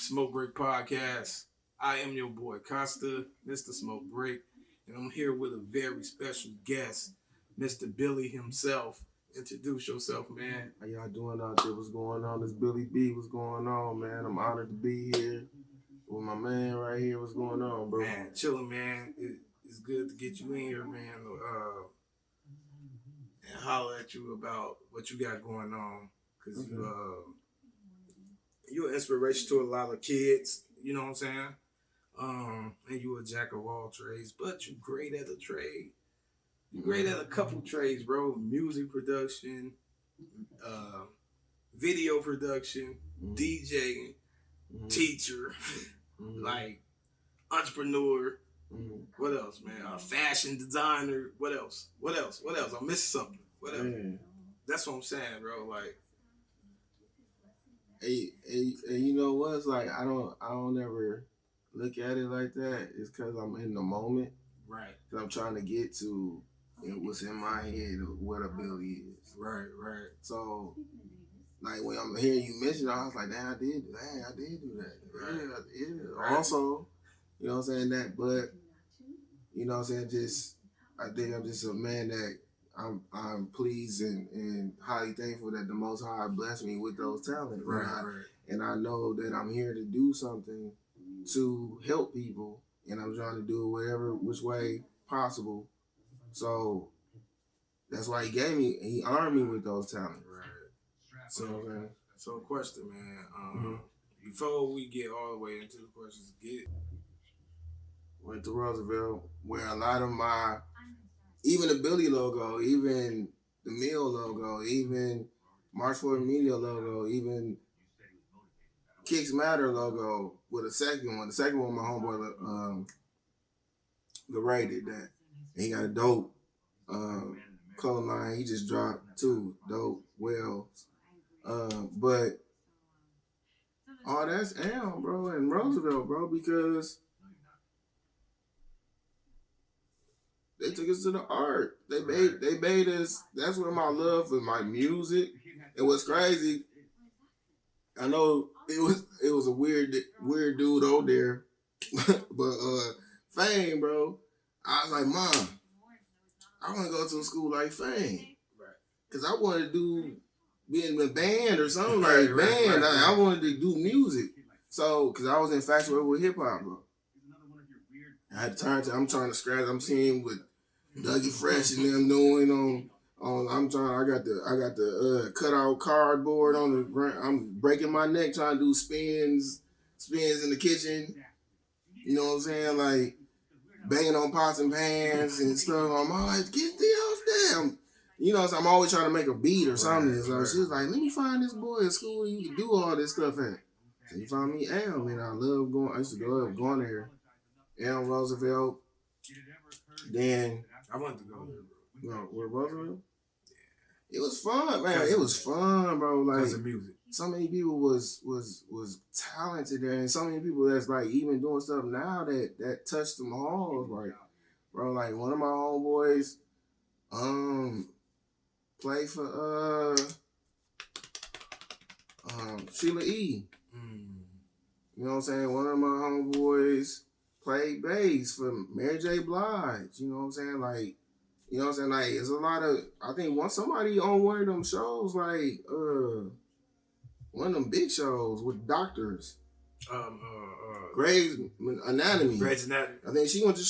Smoke Break Podcast. I am your boy Costa, Mr. Smoke Break, and I'm here with a very special guest, Mr. Billy himself. Introduce yourself, man. How y'all doing out there? What's going on? It's Billy B. What's going on, man? I'm honored to be here with my man right here. What's going on, bro? Man, chilling, man. It's good to get you in here, man. And holler at you about what you got going on, because you're an inspiration to a lot of kids. You know what I'm saying? And you a jack of all trades, but you great at a trade. You great at a couple trades, bro. Music production, video production, DJing, teacher, like entrepreneur. What else, man? A fashion designer. What else? I'm missing something. What else? Man. That's what I'm saying, bro. Like, Hey, you know what? It's like I don't ever look at it like that. It's because I'm in the moment. right, Because I'm trying to get to what's in my head of what a Billy is. right. So, like when I'm hearing you mention it, I was like, damn, I did do that. Right. Yeah. Right. Also, you know what I'm saying, that, but, you know what I'm saying, I think I'm just a man that I'm pleased and highly thankful that the Most High blessed me with those talents. Right. And I know that I'm here to do something to help people, and I'm trying to do it which way possible. So that's why he honored me with those talents. Right. So, Question, man. Before we get all the way into the questions, went to Roosevelt, where a lot of even the Billy logo, even the Mill logo, even March for Media logo, even Kicks Matter logo with a second one. The second one, my homeboy LeRae did that. And he got a dope color line. He just dropped 2 dope wells. But all that's Am, bro, and Roosevelt, bro, because they took us to the art. They made us. That's where my love for my music. And what's crazy, I know it was a weird dude over there, but Fame, bro. I was like, Mom, I want to go to a school like Fame, cause I wanted to be in a band or something like band. I wanted to do music. So, cause I was infatuated with hip hop, bro. I had I'm trying to scratch. I'm seeing what Dougie Fresh and them doing on. I got the cut out cardboard on the ground. I'm breaking my neck trying to do spins in the kitchen. You know what I'm saying? Like banging on pots and pans and stuff. I'm all like, get the off there. You know, so I'm always trying to make a beat or something. So she was like, let me find this boy at school you can do all this stuff at. So he found me Am, and I used to love going there. Am Roosevelt. Then I wanted to go there, bro. No, where Roosevelt? It was fun, man. It was fun, bro. Like Because of music. So many people was talented there, and so many people that's like even doing stuff now that touched them halls. Like, bro, like one of my homeboys, played for Sheila E. You know what I'm saying? One of my homeboys played bass for Mary J. Blige. You know what I'm saying? Like, you know what I'm saying? Like, it's a lot of, I think somebody on one of them shows, like, one of them big shows with doctors. Grey's Anatomy. Grey's Anatomy. I think she went to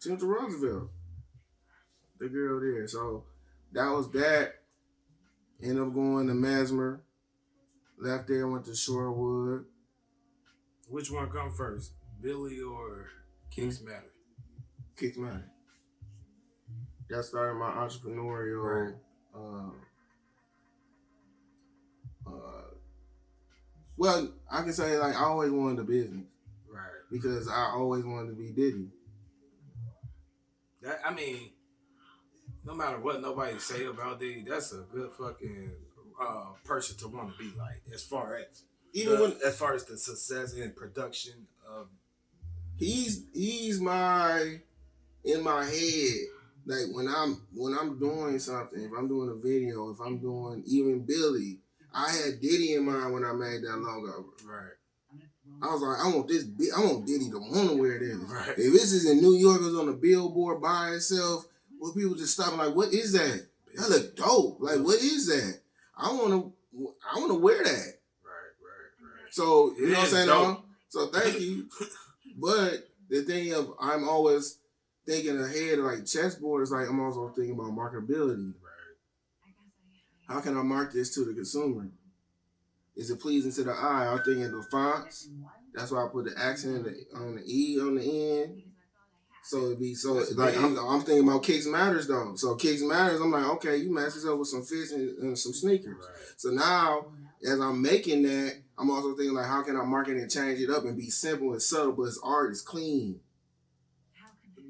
Roosevelt. The girl there. So that was that. Ended up going to Mesmer. Left there, went to Shorewood. Which one come first, Billy or Kicks Matter? Kicks Matter. That started my entrepreneurial. Well, I can say like I always wanted a business, right? Because I always wanted to be Diddy. That, I mean, no matter what nobody say about Diddy, that's a good fucking person to want to be like. As far as the success and production of, he's my in my head. Like when I'm doing something, if I'm doing a video, if I'm doing even Billy, I had Diddy in mind when I made that logo. Right. I was like, I want Diddy to want to wear this. Right. If this is in New York, it was on a billboard by itself, well, people just stopping like, what is that? That look dope. Like, what is that? I want to wear that. Right. So, you know what I'm saying? Dope. So thank you. But the thing of, I'm always thinking ahead, like chessboard is like, I'm also thinking about marketability. Right. How can I market this to the consumer? Is it pleasing to the eye? I'm thinking the fonts. That's why I put the accent on the E on the end. So it'd be like I'm thinking about Kicks Matters though. So Kicks Matters, I'm like, okay, you match this up with some fits and some sneakers. Right. So now, as I'm making that, I'm also thinking like, how can I market and change it up and be simple and subtle, but its art is clean,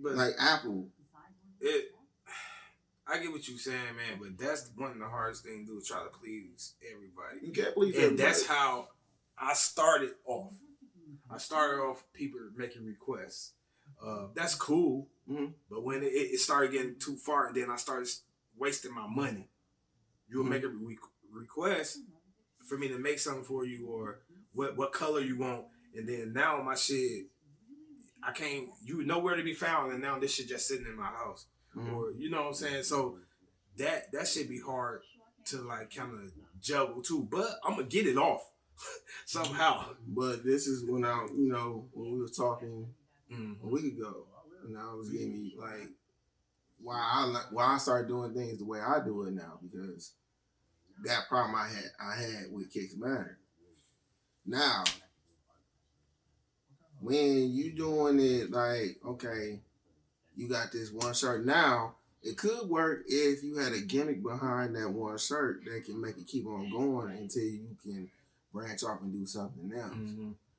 but like Apple. I get what you're saying, man, but that's one of the hardest things to do, is try to please everybody. You can't please everybody. And that's how I started off. I started off people making requests. That's cool, but when it started getting too far, and then I started wasting my money. You'll make a request for me to make something for you, or what color you want, and then now my shit, I can't. You nowhere to be found, and now this shit just sitting in my house. Or you know what I'm saying? So that should be hard to like kind of juggle too. But I'm gonna get it off somehow. But this is when when we were talking a week ago, and I was giving you like why I started doing things the way I do it now, because that problem I had with Kicks Matter. Now, when you doing it like, okay, you got this one shirt. Now, it could work if you had a gimmick behind that one shirt that can make it keep on going until you can branch off and do something else.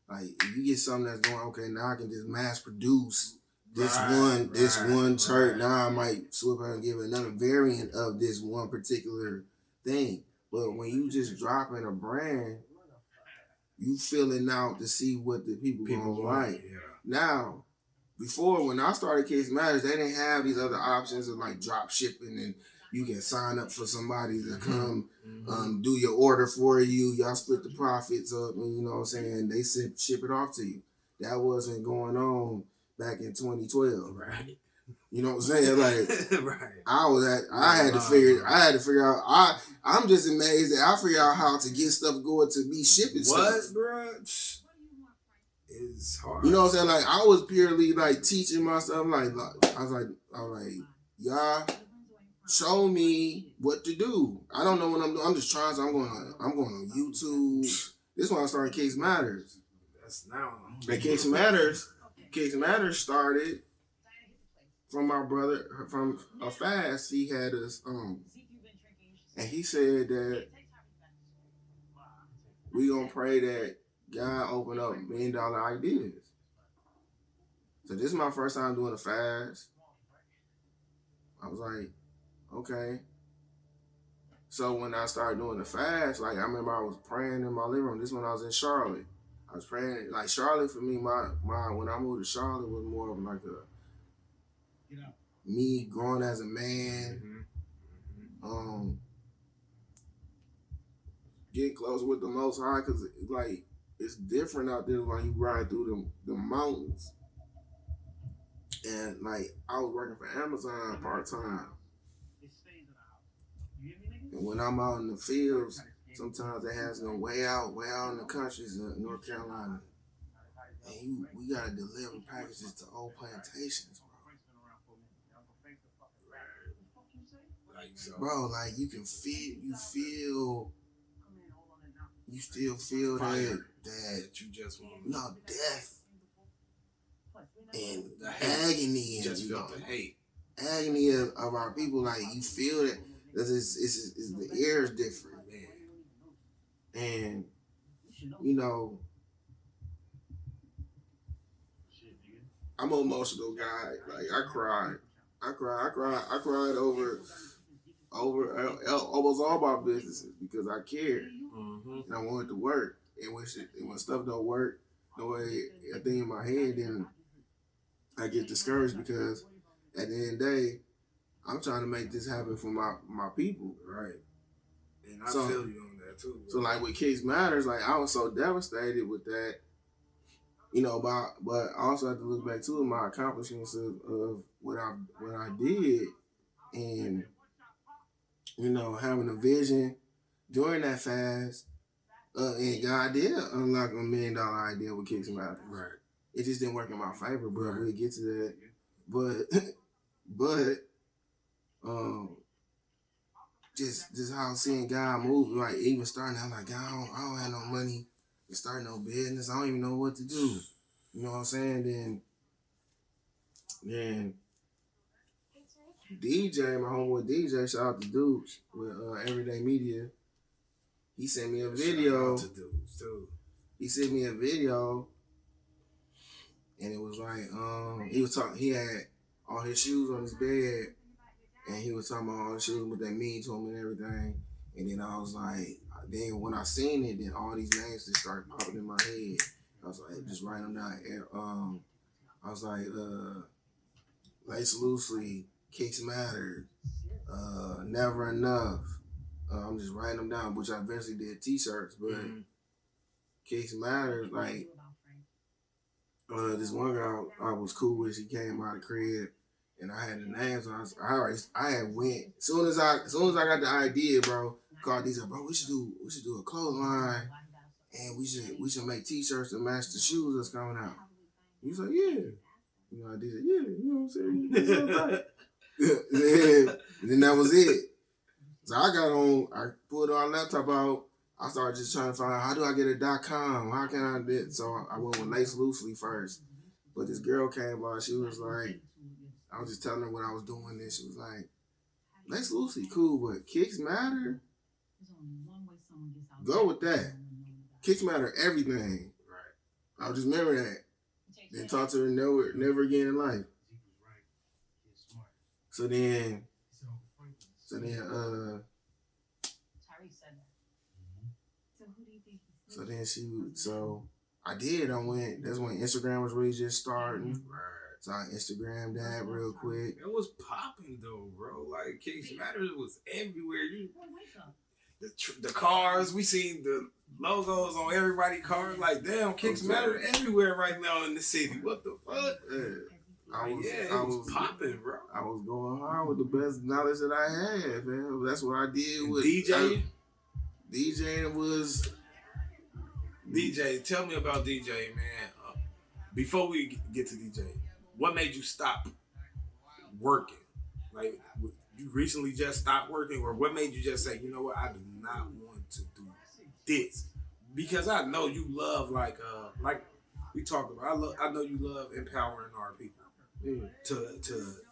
Like, if you get something that's going, okay, now I can just mass produce this one shirt. Now I might swoop out and give another variant of this one particular thing. But when you just dropping a brand, you filling out to see what the people gonna like. Yeah. Now, before, when I started Kicks Matters, they didn't have these other options of like drop shipping, and you can sign up for somebody to come do your order for you. Y'all split the profits up, and you know what I'm saying, they ship it off to you. That wasn't going on back in 2012. Right. You know what I'm saying? Like, right. I had to figure out. I'm just amazed that I figured out how to get stuff going to be shipping what, stuff. Bro? It's hard. You know what I'm saying? Like, I was purely like teaching myself. Like I was like, y'all show me what to do. I don't know what I'm doing. I'm just trying. So I'm going on YouTube. This is when I started Kicks Matters. That's now. And Kicks Matters started from my brother from a fast. He had us and he said that we gonna pray that God open up $1 million ideas. So this is my first time doing a fast. I was like, okay. So when I started doing the fast, like I remember I was praying in my living room. This is when I was in Charlotte. I was praying, like Charlotte for me, my when I moved to Charlotte was more of like me growing as a man, getting close with the Most High, because like it's different out there when you ride through the mountains. And like I was working for Amazon part-time. And when I'm out in the fields, sometimes they have them way out in the countries of North Carolina. And we gotta deliver packages to old plantations, bro. Like you still feel fire that you just want. No, death and the hate. agony, and just felt the hate. Agony of our people. Like you feel that it's the air is different, man. And you know, I'm an emotional guy. Like I cried over almost all my businesses because I cared and I wanted to work. And when stuff don't work the way I think in my head, then I get discouraged, because at the end of the day, I'm trying to make this happen for my people. Right. And I feel you on that too. Bro. So like with Kicks Matters, like I was so devastated with that, you know. But I also have to look back to my accomplishments of what I did, and you know, having a vision during that fast. And God did unlock $1 million idea with Kicks Matters. Right. It just didn't work in my favor, but right. we'll get to that. But just how seeing God move, like even starting, I'm like, God, I don't have no money to start no business. I don't even know what to do. You know what I'm saying? Then DJ, my homeboy DJ, shout out to Dukes with Everyday Media. He sent me a video. Shout out to Dukes too. He sent me a video, and it was like he was talking. He had all his shoes on his bed, and he was talking about all the shoes, what they mean to him and everything. And then I was like, then when I seen it, then all these names just started popping in my head. I was like, just write them down. I was like, Lace Loosely, Kicks Matter, Never Enough. I'm just writing them down, which I eventually did t-shirts, but Kicks Matter, like, this one girl I was cool with, she came out of the crib, and I had the names. I had went as soon as I got the idea, bro. Called these up, bro. We should do a clothesline, and we should make t-shirts to match the shoes that's coming out. He was like, yeah. You know, I did it. Yeah, you know what I'm saying. And then that was it. So I pulled our laptop out. I started just trying to find out, how do I get a .com? How can I do it? So I went with Lace Loosely first. But this girl came by, she was like, I was just telling her what I was doing, and she was like, Lace Loosely, cool, but Kicks Matter? Go with that. Kicks Matter everything. Right. I'll just remember that. Then talk to her never again in life. So then I did. That's when Instagram was really just starting. Right. So I Instagrammed that real quick. It was popping though, bro. Like Kicks Matters was everywhere. The cars, we seen the logos on everybody's cars. Like, damn, Kicks Matter everywhere right now in the city. What the fuck? Yeah. It was popping, bro. I was going hard with the best knowledge that I had, man. That's what I did with DJ. DJing was. DJ, tell me about DJ, man. Before we get to DJ, what made you stop working? Like, you recently just stopped working, or what made you just say, you know what, I do not want to do this? Because I know you love, like we talked about, I know you love empowering our people to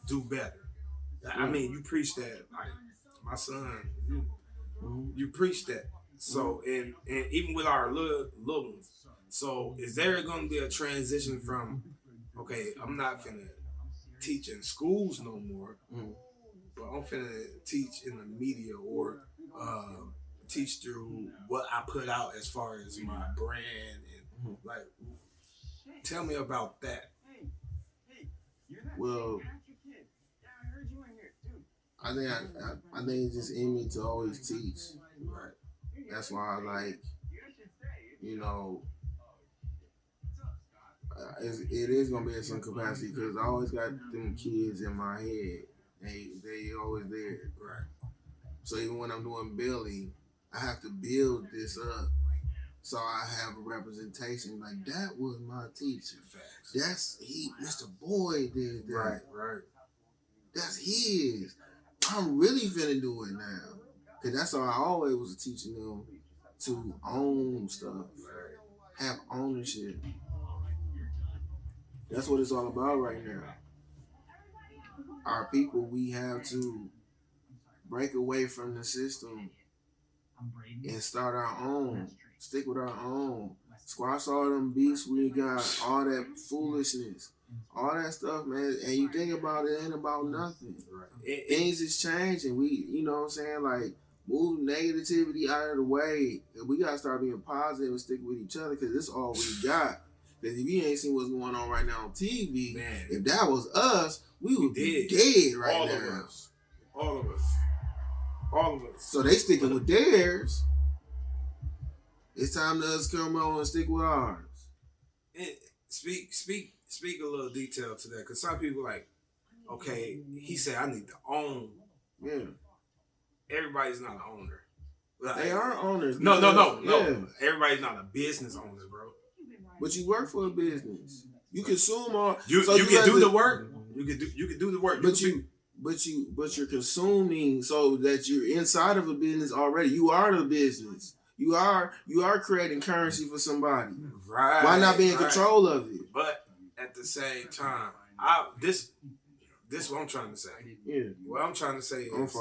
do better. I mean, you preach that, like my son, you preach that. So, and even with our little ones. So, is there going to be a transition from, okay, I'm not finna teach in schools no more, but I'm finna teach in the media or teach through what I put out as far as my brand and like, tell me about that. Well, I think it's just in me to always teach. Right. That's why I like, you know, it is gonna be in some capacity because I always got them kids in my head. They always there. Right. So even when I'm doing BILLEE, I have to build this up so I have a representation. Like, that was my teacher. Facts. Mr. Boyd did that. Right. That's his. I'm really finna do it now. Cause that's how I always was teaching them to own stuff. Right. Have ownership. That's what it's all about right now. Our people, we have to break away from the system and start our own. Stick with our own. Squash all them beefs we got, all that foolishness, all that stuff, man. And you think about it, ain't about nothing. Right. Things is changing. We, you know what I'm saying? Like, move negativity out of the way. And we got to start being positive and stick with each other because this all we got. Because if you ain't seen what's going on right now on TV, man, if that was us, we would be dead right now. All of us. All of us. So they sticking with theirs. It's time to us come on and stick with ours. And speak a little detail to that, because some people like, okay, he said I need to own. Yeah. Everybody's not an owner. Like, they are owners. No. Yeah. Everybody's not a business owner, bro. But you work for a business. You consume all. You can do the work. You can do the work. But you're consuming so that you're inside of a business already. You are the business. You are creating currency for somebody. Right. Why not be in control of it? But at the same time, this is what I'm trying to say. Yeah. What I'm trying to say is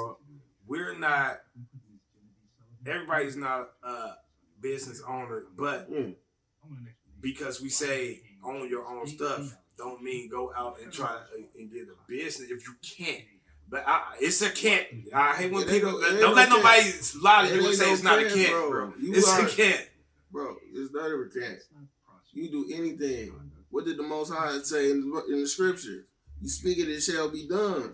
we're not. Everybody's not a business owner, but because we say own your own stuff, don't mean go out and try and get a business if you can't. But it's a can't. I hate when people don't let nobody lie to you and say it's not a can't, bro. It's a can't, bro. It's not a can't. You do anything. What did the Most High say in the scriptures? You speak it, it shall be done.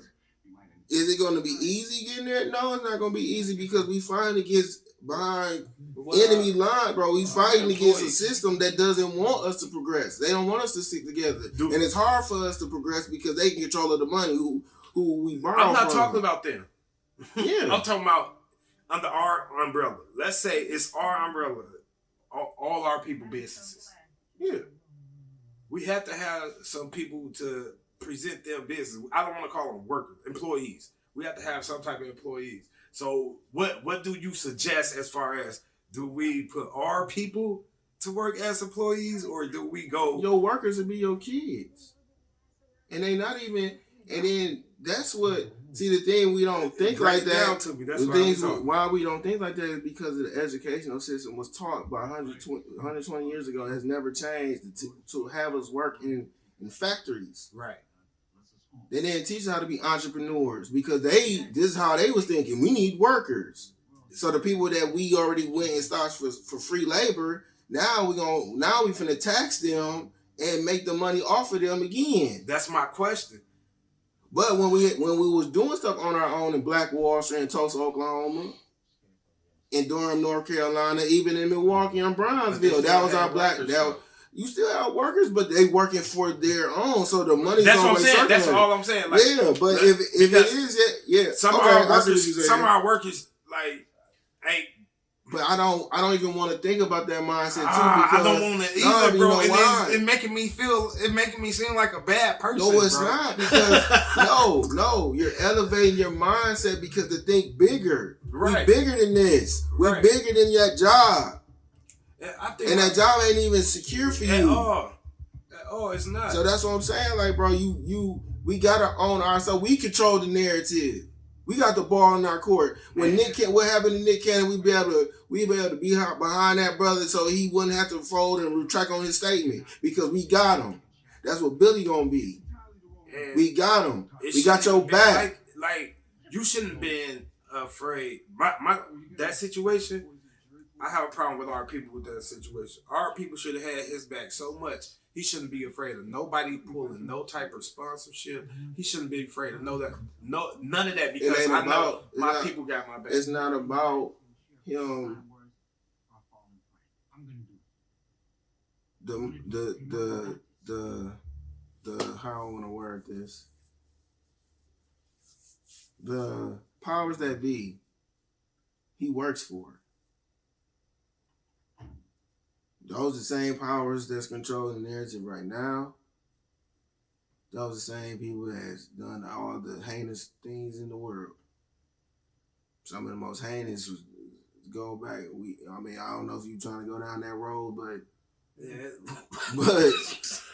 Is it going to be easy getting there? No, it's not going to be easy because we fighting against behind enemy line, bro. We fighting against a system that doesn't want us to progress. They don't want us to stick together. And it's hard for us to progress because they can control the money who we borrow from. I'm not talking about them. Yeah. I'm talking about under our umbrella. Let's say it's our umbrella. All our people businesses. Yeah. We have to have some people to present their business. I don't want to call them workers, employees. We have to have some type of employees. So what do you suggest as far as, do we put our people to work as employees, or do we go? Your workers will be your kids. And they not even, and then that's what, see the thing we don't think like that. To me. That's the things why we don't think like that is because of the educational system was taught by 120 years ago. It has never changed to have us work in factories. Right. They didn't teach us how to be entrepreneurs because this is how they was thinking. We need workers. So the people that we already went and started for free labor, now we finna tax them and make the money off of them again. That's my question. But when we was doing stuff on our own in Black Wall Street, in Tulsa, Oklahoma, in Durham, North Carolina, even in Milwaukee and Brownsville, that was our black. You still have workers, but they working for their own, so the money's That's what I'm always saying. circulating. That's all I'm saying. Like, yeah, but if it is, yeah. Some of our workers, like, ain't. But I don't even want to think about that mindset too. Because I don't want to either, bro. It making me seem like a bad person. No, it's bro. not, because no, you're elevating your mindset because to think bigger. Right. We're bigger than this. We're bigger than that job. And that job ain't even secure for you. At all, it's not. So that's what I'm saying. Like, bro, we gotta own ourselves. We control the narrative. We got the ball in our court. When what happened to Nick Cannon, we be able to be behind that brother so he wouldn't have to fold and retract on his statement because we got him. That's what Billy gonna be. And we got him. We got your back. Like you shouldn't have been afraid. That situation. I have a problem with our people with that situation. Our people should have had his back so much. He shouldn't be afraid of nobody pulling no type of sponsorship. He shouldn't be afraid of none of that because I know my people got my back. It's not about him. The how I want to word this. The powers that be, he works for. Those are the same powers that's controlling the narrative right now. Those are the same people that's done all the heinous things in the world. Some of the most heinous was go back. I don't know if you're trying to go down that road, but it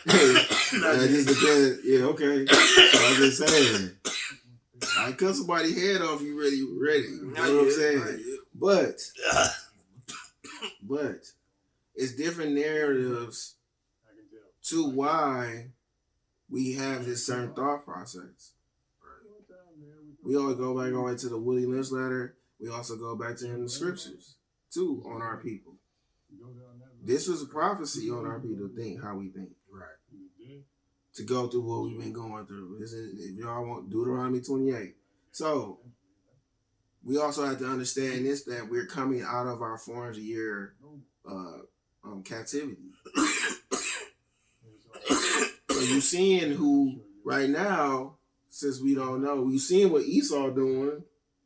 just depends. Yeah, okay. So I'm just saying. I cut somebody's head off. You ready? You know what I'm saying? But. It's different narratives to why we have this certain thought process. We always go back all the way to the Willie Lynch letter. We also go back to in the scriptures, too, on our people. This was a prophecy on our people to think how we think. Right. To go through what we've been going through. If y'all want Deuteronomy 28. So, we also have to understand this, that we're coming out of our 400-year captivity. So you seeing who right now, since we don't know, you seeing what Esau doing,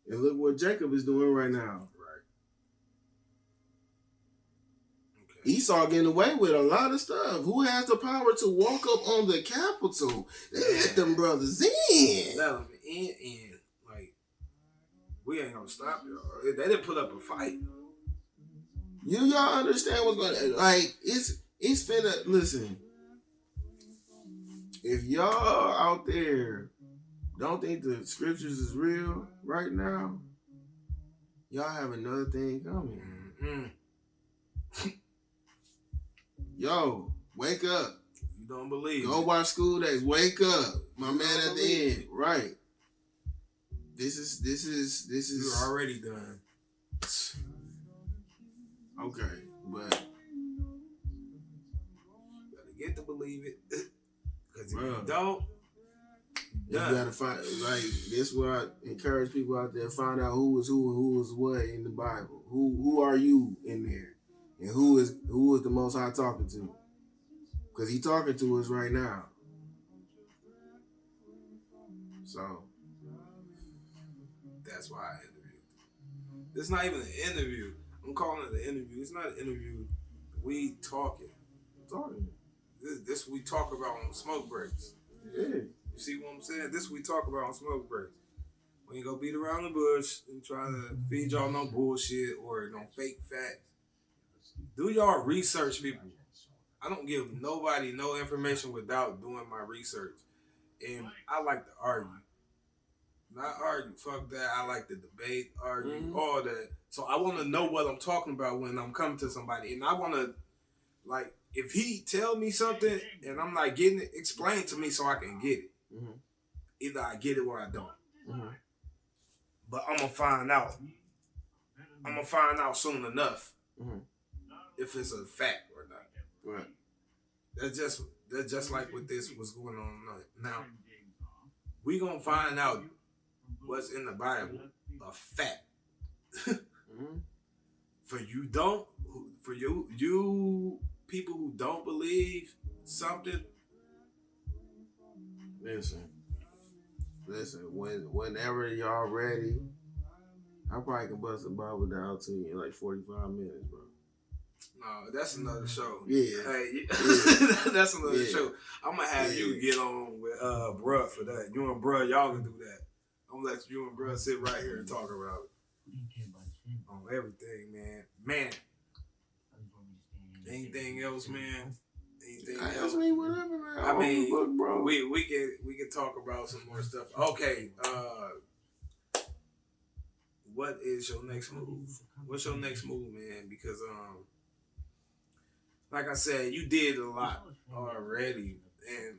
and look what Jacob is doing right now. Right. Okay. Esau getting away with a lot of stuff. Who has the power to walk up on the Capitol? They let them brothers in. Let them in. Like, we ain't gonna stop y'all. They didn't put up a fight. Y'all understand what's going on? Like, it's finna, listen. If y'all out there don't think the scriptures is real right now, y'all have another thing coming. Mm-hmm. Yo, wake up. You don't believe Go it. watch School Days. Wake up. My You man don't at the believe end. it. Right. This is You're already done. okay, but You gotta get to believe it. Because if Bruh. you don't, you gotta find, like, this is what I encourage people out there, find out who is who and who is what in the Bible. Who are you in there? And who is the Most High talking to? Because he talking to us right now. So that's why I interviewed. It's not even an interview. I'm calling it an interview. It's not an interview. We talking. This we talk about on smoke breaks. Yeah. You see what I'm saying? This we talk about on smoke breaks. We ain't gonna beat around the bush and try to feed y'all no bullshit or no fake facts. Do y'all research, people. I don't give nobody no information without doing my research. And I like to argue. Not argue, fuck that. I like to debate, argue, all that. So I want to know what I'm talking about when I'm coming to somebody. And I want to, like, if he tell me something and I'm not getting it, explain to me so I can get it. Mm-hmm. Either I get it or I don't. Mm-hmm. But I'm going to find out. I'm going to find out soon enough if it's a fact or not. Right. That's just like what this was going on now. We going to find out what's in the Bible, a fact. For you people who don't believe something. Listen. Whenever y'all ready, I probably can bust a Bible down to you in like 45 minutes, bro. No, that's another show. Yeah. Hey, that's another show. I'm gonna have you get on with bruh for that. You and bruh, y'all can do that. I'm gonna let you and bruh sit right here and talk about it. On everything, man. Anything else, man? Anything else? I mean, whatever, man. I mean, book, bro. we can talk about some more stuff. Okay, what is your next move? What's your next move, man? Because like I said, you did a lot already, and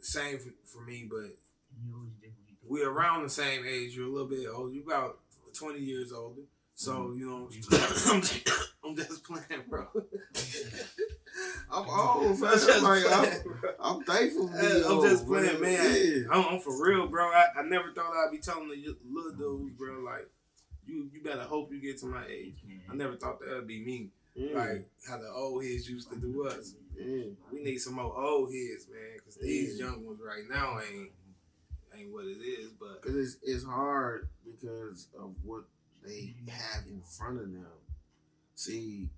same for me. But we're around the same age. You're a little bit older. You're about 20 years older. So, you know, I'm just playing, bro. I'm old, man. I'm thankful to be I'm old, just playing, man. Yeah. I'm for real, bro. I never thought I'd be telling the little dudes, bro, like, you better hope you get to my age. I never thought that would be me. Yeah. Like how the old heads used to do us. Yeah. We need some more old heads, man, because these young ones right now ain't what it is. But because it's hard because of what they have in front of them. See,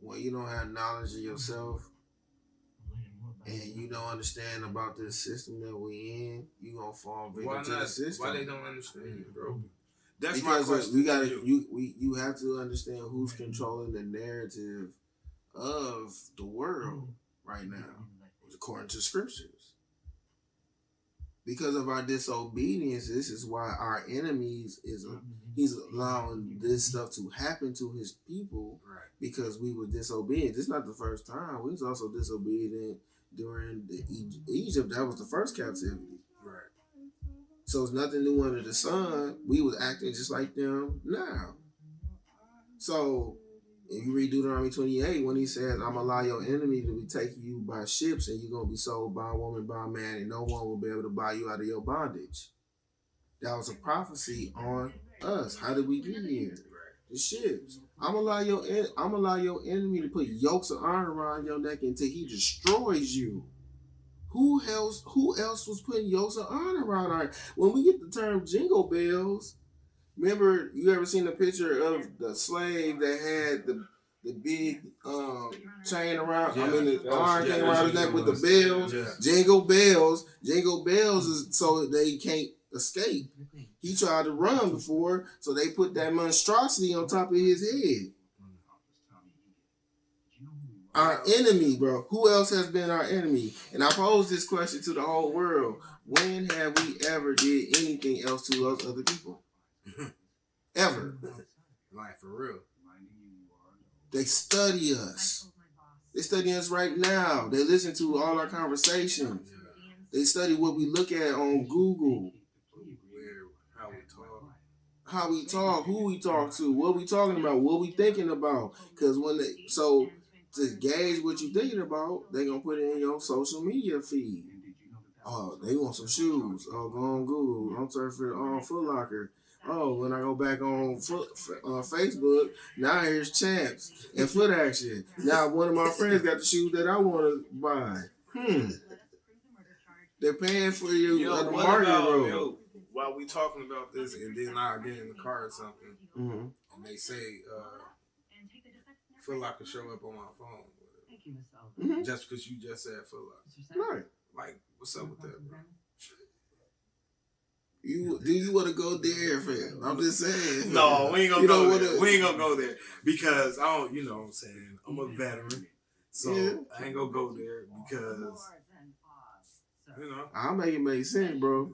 when you don't have knowledge of yourself and you don't understand about this system that we in, you gonna fall victim to the system. Why they don't understand, bro? That's because my question. We gotta you have to understand who's controlling the narrative of the world right now, according to scriptures. Because of our disobedience, this is why our enemies he's allowing this stuff to happen to his people, right? Because we were disobedient. This is not the first time. We was also disobedient during the Egypt. That was the first captivity. Right. So it's nothing new under the sun. We was acting just like them now. So if you read Deuteronomy 28, when he says, I'm going to allow your enemy to be taking you by ships and you're going to be sold by a woman, by a man, and no one will be able to buy you out of your bondage. That was a prophecy on Us. How did we get here? The ships. I'm allow your enemy to put yokes of iron around your neck until he destroys you. Who else was putting yokes of iron around our? When we get the term jingle bells, remember you ever seen a picture of the slave that had the big chain around? Yeah. I mean the iron thing around his neck with the bells. Yeah. Jingle bells. Jingle bells is so they can't escape. He tried to run before, so they put that monstrosity on top of his head. Our enemy, bro. Who else has been our enemy? And I pose this question to the whole world. When have we ever did anything else to those other people? Ever. Like, for real. They study us. They study us right now. They listen to all our conversations. They study what we look at on Google. How we talk, who we talk to, what we talking about, what we thinking about. Because to gauge what you thinking about, they gonna put it in your social media feed. Oh, they want some shoes. Oh, go on Google. I'm surfing on Foot Locker. Oh, when I go back on Facebook, now here's Champs and Foot Action. Now one of my friends got the shoes that I want to buy. They're paying for you on the market road. While we talking about this, and then I get in the car or something, and they say Foot Locker show up on my phone, just because you just said Foot Locker, right? Like, what's up with that, bro? Do you want to go there, fam? I'm just saying. No, we ain't gonna go there. We ain't gonna go there because I don't. You know what I'm saying? I'm a veteran, so I ain't gonna go there because I'll make it make sense, bro.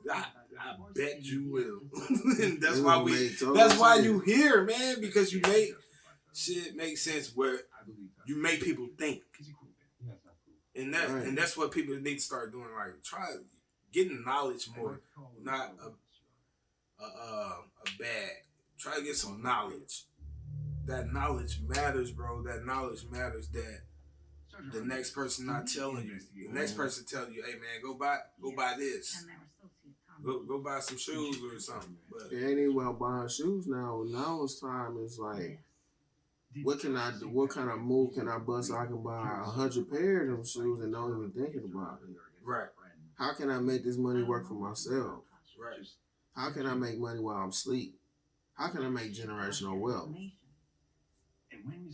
I bet you will. And that's why you here, man, because you make shit make sense where you make people think. And that's what people need to start doing. Like, try getting knowledge more, not a bag. Try to get some knowledge. That knowledge matters, bro. That knowledge matters that the next person not telling you. The next person telling you, hey man, go buy this. Go buy some shoes or something. But it ain't even about buying shoes now. Now it's time. It's like, what can I do? What kind of move can I bust so I can buy 100 pair of them shoes and don't even thinking about it? Right. How can I make this money work for myself? Right. How can I make money while I'm asleep? How can I make generational wealth?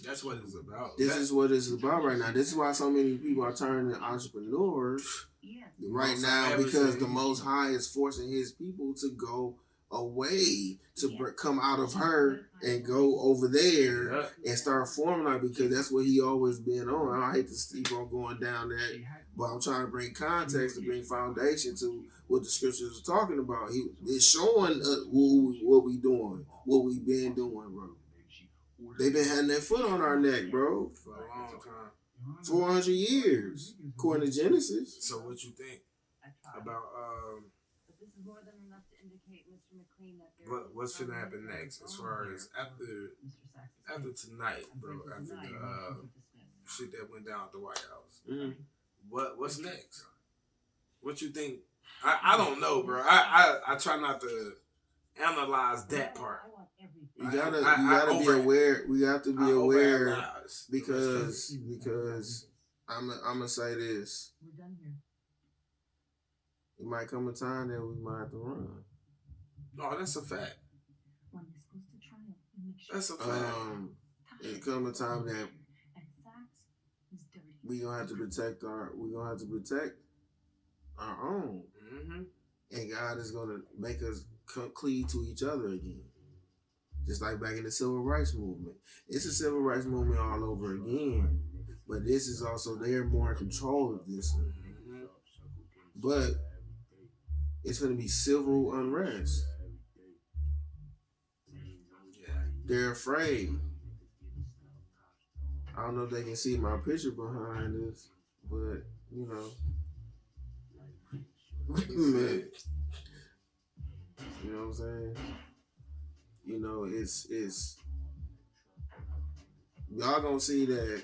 That's what it's about. This is what it's about right now. This is why so many people are turning entrepreneurs right now, because the Most High is forcing his people to go away, to come out of her and go over there and start forming out, because that's what he always been on. I hate to keep on going down that, but I'm trying to bring context, to bring foundation to what the scriptures are talking about. It's showing what we doing, what we been doing, bro. They've been having their foot on our neck, bro, for a long time. 400 years, according to Genesis. So what you think about what's gonna happen next, as far as after tonight, bro, after the shit that went down at the White House? What's next? What you think? I don't know, bro. I try not to analyze that part. You gotta be aware. We have to be aware, because I'm gonna say this. We're done here. It might come a time that we might have to run. No, that's a fact. When this goes to trial, you make sure. That's a fact. It come a time that we gonna have to protect our own, and God is gonna make us cleave to each other again. Just like back in the Civil Rights Movement. It's a Civil Rights Movement all over again. But this is also, they're more in control of this one. But it's going to be civil unrest. They're afraid. I don't know if they can see my picture behind this, but, you know. Man. You know what I'm saying? You know, it's y'all gonna see that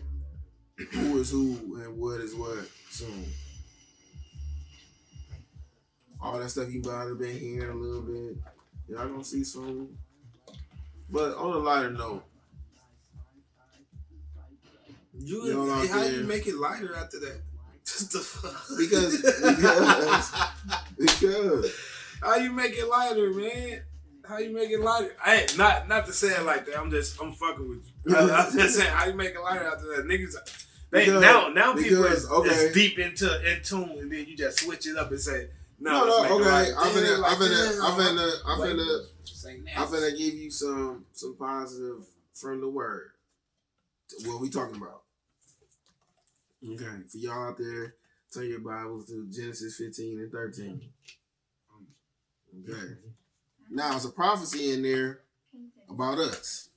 who is who and what is what soon. All that stuff you might have been hearing a little bit, y'all gonna see soon. But on a lighter note, How you make it lighter after that? because how you make it lighter, man? How you make it lighter? Hey, not to say it like that. I'm fucking with you. I'm just saying how you make it lighter after that. Niggas, now people is deep in tune, and then you just switch it up and say no. Okay, I'm finna give you some positive from the word. What we talking about? Okay, for y'all out there, turn your Bibles to Genesis 15 and 13. Okay. Now, there's a prophecy in there about us.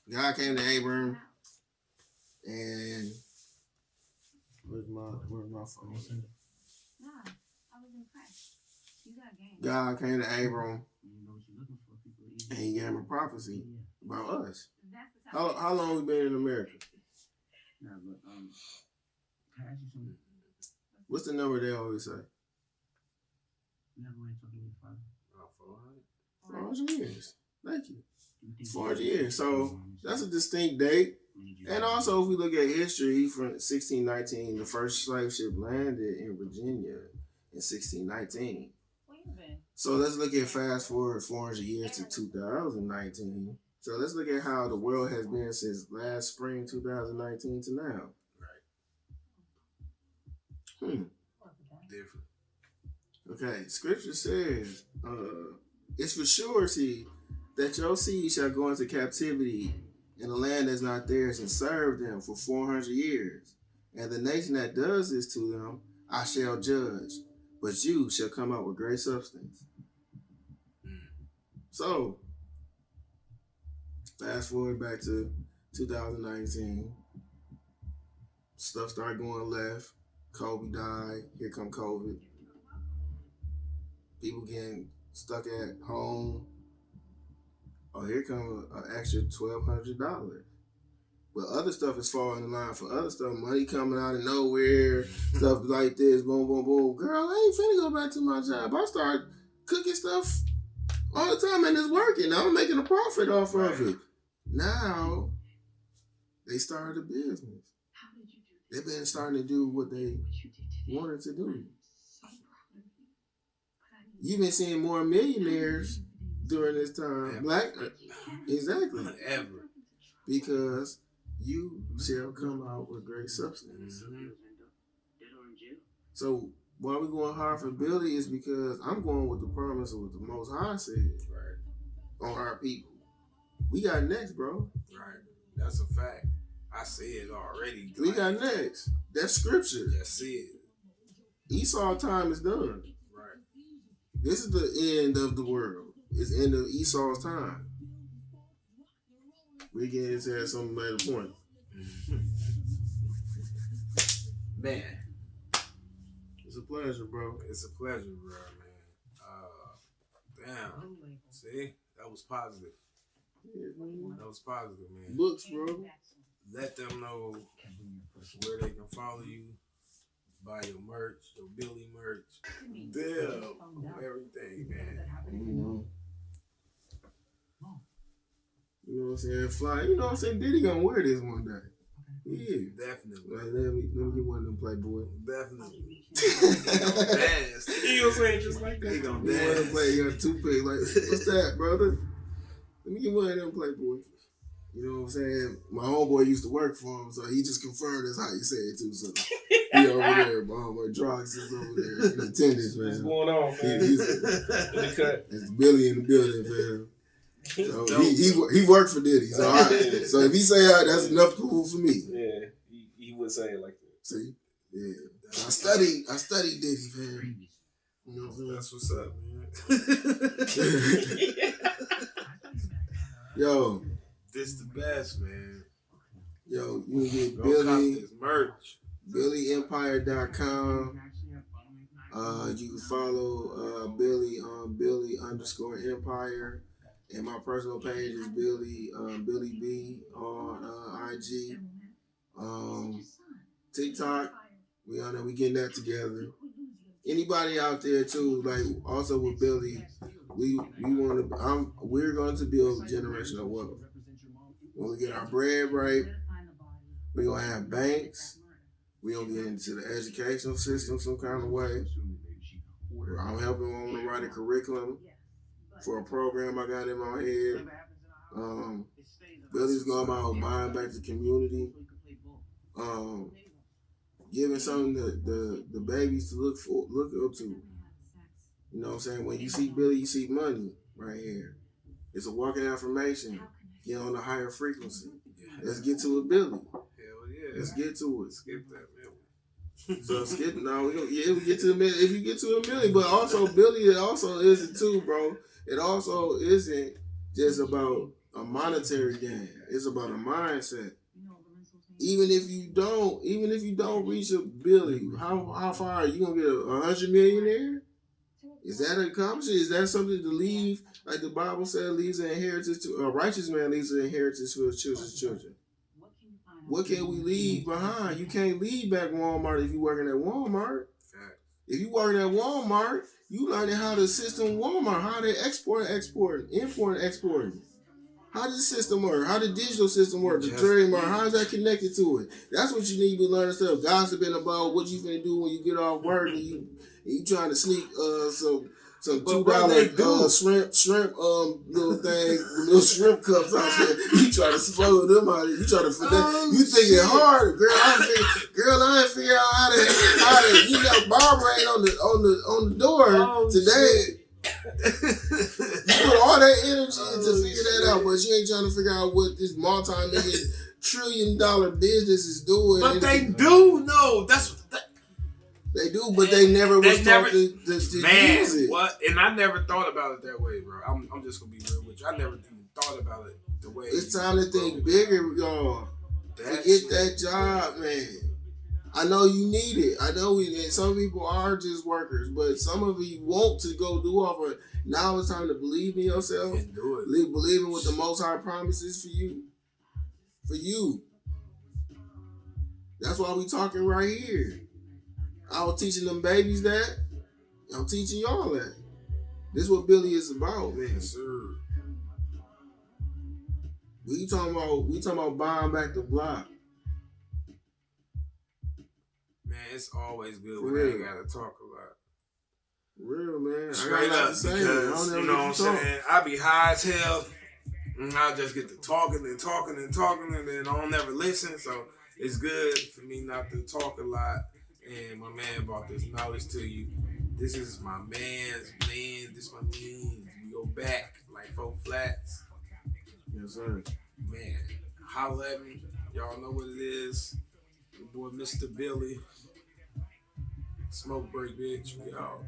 God came to Abram, and where's my phone? God came to Abram, and he gave him a prophecy about us. How long we been in America? What's the number they always say? 400 years. Thank you. 400 years. So that's a distinct date. And also, if we look at history, from 1619, the first slave ship landed in Virginia in 1619. So let's look at fast forward 400 years to 2019. So let's look at how the world has been since last spring 2019 to now. Different. Okay, scripture says, it's for surety that your seed shall go into captivity in a land that's not theirs and serve them for 400 years. And the nation that does this to them, I shall judge, but you shall come out with great substance. So, fast forward back to 2019. Stuff started going left. Kobe died. Here come COVID. People getting stuck at home. Oh, here comes an extra $1,200. But other stuff is falling in line for other stuff. Money coming out of nowhere. Stuff like this. Boom, boom, boom. Girl, I ain't finna go back to my job. I start cooking stuff all the time and it's working. I'm making a profit off of it. Now, they started a business. They've been starting to do what they wanted to do. You've been seeing more millionaires during this time. Exactly. Ever. Because you shall come out with great substance. So why we going hard for Billy is because I'm going with the promise of what the Most High said on our people. We got next, bro. Right. That's a fact. I see it already. We got next. That's scripture. That's it. Esau's time is done. Right. This is the end of the world. It's the end of Esau's time. We get into that some later point. Man. It's a pleasure, bro. It's a pleasure, bro, man. Damn. See? That was positive. Yeah, man. That was positive, man. Books, bro. Let them know where they can follow you, buy your merch, your Billy merch, everything, man. Mm-hmm. You know what I'm saying? Fly. You know what I'm saying? Diddy gonna wear this one day. Yeah. Definitely. Like, let me get one of them Playboy. Definitely. He gonna dance. He gonna say it just like that. He gonna He want to dance. play. He got a toothpick. Like, what's that, brother? Let me get one of them Playboy. You know what I'm saying? My homeboy used to work for him, so he just confirmed that's how you say it too. So he over there, my homeboy Drox is over there in attendance, man. What's going on, man? He's In the cut. It's Billy in the building, man. So he worked for Diddy. So so if he say that, that's enough cool for me. Yeah, he would say it like that. See? Yeah. I studied Diddy, man. You know what I'm That's what's up, man. Yo. This the best, man. Yo, you can get Go Billy, cop this merch. BILLEEEmpire.com. You can follow Billy on Billy_Empire. And my personal page is Billy B on IG. TikTok, we on there, we getting that together. Anybody out there too, like also with Billy, we're going to build generational wealth. When we get our bread right, we're gonna have banks. We're gonna get into the educational system some kind of way. I'm helping them to write a curriculum for a program I got in my head. Billie's going about buying back the community. Giving something the babies to look up to. You know what I'm saying? When you see Billie, you see money right here. It's a walking affirmation. Get on a higher frequency. Let's get to it, Billie. Hell yeah. Let's get to it. Skip that, man. So we get to a million. If you get to a million, but also Billie, it also isn't too, bro. It also isn't just about a monetary gain. It's about a mindset. Even if you don't reach a Billie, how far are you gonna get 100 millionaire? Is that an accomplishment? Is that something to leave? Like the Bible said, leaves an inheritance to a righteous man leaves an inheritance for his children's children. What can we leave behind? You can't leave back Walmart if you're working at Walmart. If you working at Walmart, you learning how the system Walmart, how they import, exporting. How does the system work? How the digital system work? The trademark, how is that connected to it? That's what you need to be learning stuff. Gossiping about what you finna do when you get off work and you trying to sneak some $2 shrimp little things, little shrimp cups out there. You try to swallow them out. You try to finesse. You thinking hard, girl. I ain't figure out how to. You got Barbara ain't on the door today. You put all that energy into figure that out, but you ain't trying to figure out what this multi-million trillion-dollar business is doing. But they do know. They do, but they never was taught to use it. What? And I never thought about it that way, bro. I'm just gonna be real with you. I never even thought about it the way. It's time to think bigger, y'all. Forget that job, man. I know you need it. I know and some people are just workers, but some of you want to go do all of it. Now it's time to believe in yourself. And do it. Believe in what the Most High promises for you. For you. That's why we talking right here. I was teaching them babies that. I'm teaching y'all that. This is what Billie is about, man. Yes, sir. We talking about buying back the block. Man, it's always good For when real. they gotta talk a lot. Real, man. Straight I got up, to say, because, you know what I'm saying? I be high as hell, and I just get to talking, and then I don't never listen, so it's good for me not to talk a lot. And my man brought this knowledge to you. This is my man's man. This my man. We go back like 4 flats. Yes, sir. Man, holla at me. Y'all know what it is. Your boy, Mr. Billie. Smoke break, bitch. We out.